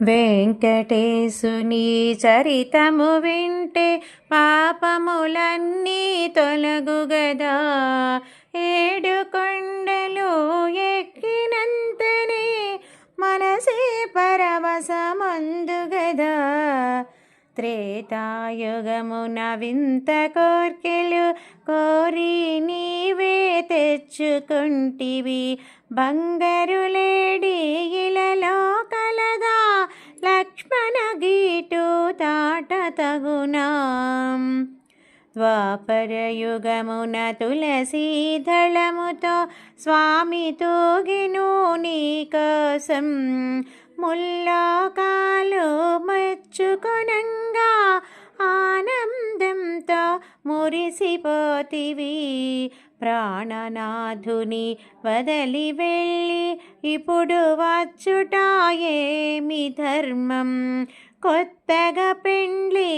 వెంకటేశుని చరితము వింటే పాపములన్నీ తొలగుగదా. ఏడు కొండలు ఎక్కినంతనే మనసే పరవశమందుగదా. త్రేతాయుగమున వింత కోర్కెలు కోరి నీవే తెచ్చుకుంటివి. బంగారు లేడి ఇలలో కలదా, లక్ష్మణ గీటు తాట తగునా. ద్వాపరయుగమున తులసీదళముతో స్వామి తూగెను నీ కోసం. ముల్లోకాలు మెచ్చుకొనంగా ఆనందంతో మురిసిపోతివి. ప్రాణనాథుని వదలి వెళ్ళి ఇప్పుడు వచ్చుట ఏమి ధర్మం. కొత్తగా పెండ్లి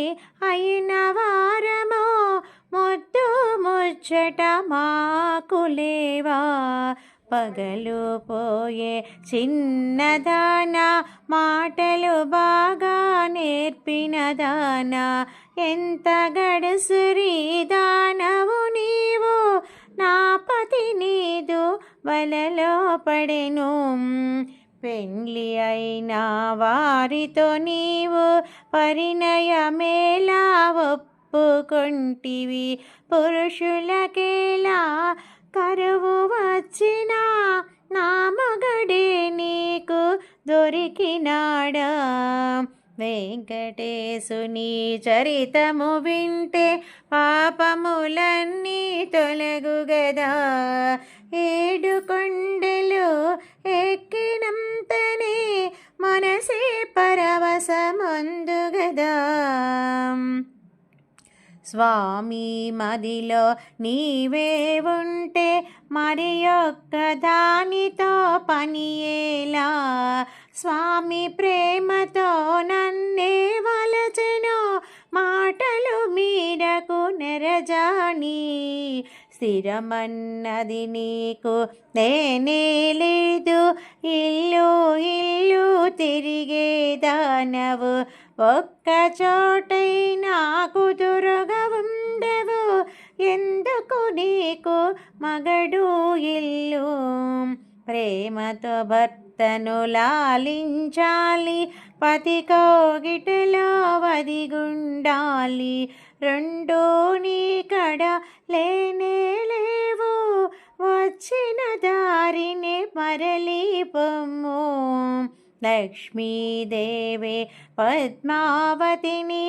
అయిన వారమో ముద్దు ముచ్చట మాకులేవా. పగలు పోయే చిన్నదాన, మాటలు బాగా నేర్పినదాన, ఎంత గడుసురి దానవు నీవు. నా పతి నీదు వలలో పడెను. పెండ్లి అయిన వారితో నీవు పరిణయమేలా ఒప్పుకొంటివి. పురుషులకేలా కరువు వచ్చినా నా మగడే నీకు దొరికినాడా. వెంకటేశుని చరితము వింటే పాపములన్నీ తొలగుగదా. ఏడు కొండలు ఎక్కినంతనే మనసే పరవశమందుగదా. స్వామి మదిలో నీవే ఉంటే మరి ఒక్క దానితో పనియేలా. స్వామి ప్రేమతో నన్నే వలచెను, మాటలు మీరకు నెరజాని. స్థిరమన్నది నీకు నేనే లేదు, ఇల్లు ఇల్లు తిరిగే దానవు. ఒక్క చోటైనా కుదురుగా ఉండవు, ఎందుకు నీకు మగడు ఇల్లు. ప్రేమతో భర్తను లాలించాలి, పతి కోగిటలో వదిగుండాలి. రెండూ నీ కడ లేనే లేవు, వచ్చిన దారిని మరలి పొమ్ము. లక్ష్మీదేవి పద్మావతిని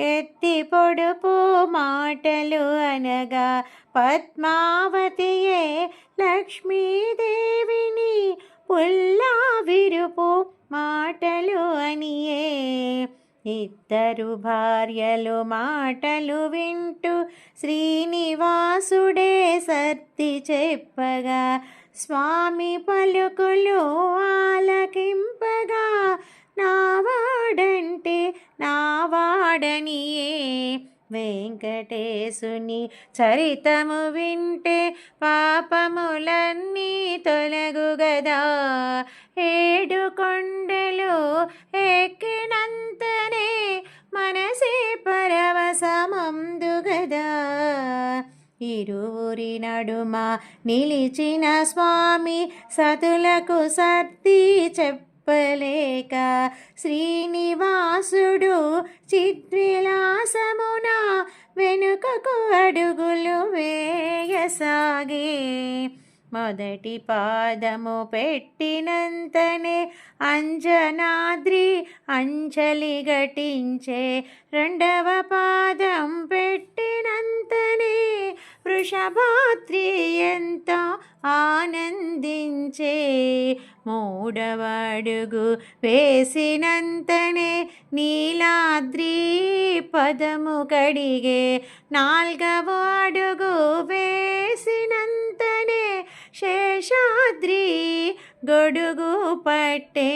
ఎత్తి పొడుపు మాటలు అనగా, పద్మావతియే లక్ష్మీదేవిని పుల్లా విరుపు మాటలు అనియే. ఇద్దరు భార్యలు మాటలు వింటూ శ్రీనివాసుడే సర్ది చెప్పగా, స్వామి పలుకులు ఆలకింపగా, నావాడంటే నావాడనియే. వెంకటేశుని చరితము వింటే పాపములన్నీ తొలగుగదా. ఏడు కొండలు ఎక్కినంతనే మనసే పరవశమందుగదా. ఇరువురి నడుమ నిలిచిన స్వామి సతులకు సర్ది చెప్పలేక, శ్రీనివాసుడు చిద్విలాసమున వెనుకకు అడుగులు వేయసాగే. మొదటి పాదము పెట్టినంతనే అంజనాద్రి అంజలి ఘటించే. రెండవ పాదం పెట్టినంతనే వృషభాద్రి ఎంతో ఆనందించే. మూడవ అడుగు వేసినంతనే నీలాద్రి పదము కడిగే. నాల్గవ అడుగు వేసినంతనే శేషాద్రి గొడుగు పట్టే.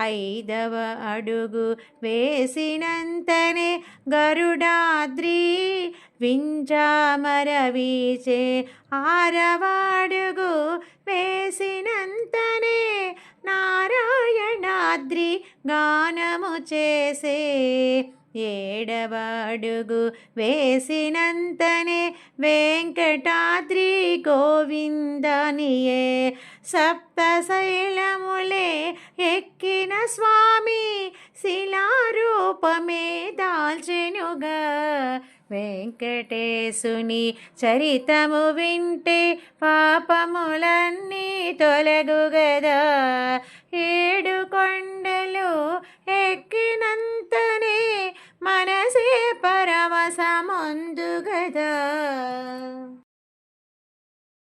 ఐదవ అడుగు వేసినంతనే గరుడాద్రి వింజామర వీచే. ఆరవ అడుగు వేసినంతనే నారాయణాద్రి గానము చేసే ఏడవ అడుగు వేసినంతనే వెంకటాద్రి గోవిందనియే సప్తశైలములే ఎక్కిన స్వామి శిలారూపమే దాల్చెనుగా వెంకటేశుని చరితము వింటే పాపములన్నీ తొలగుగదా ఏడు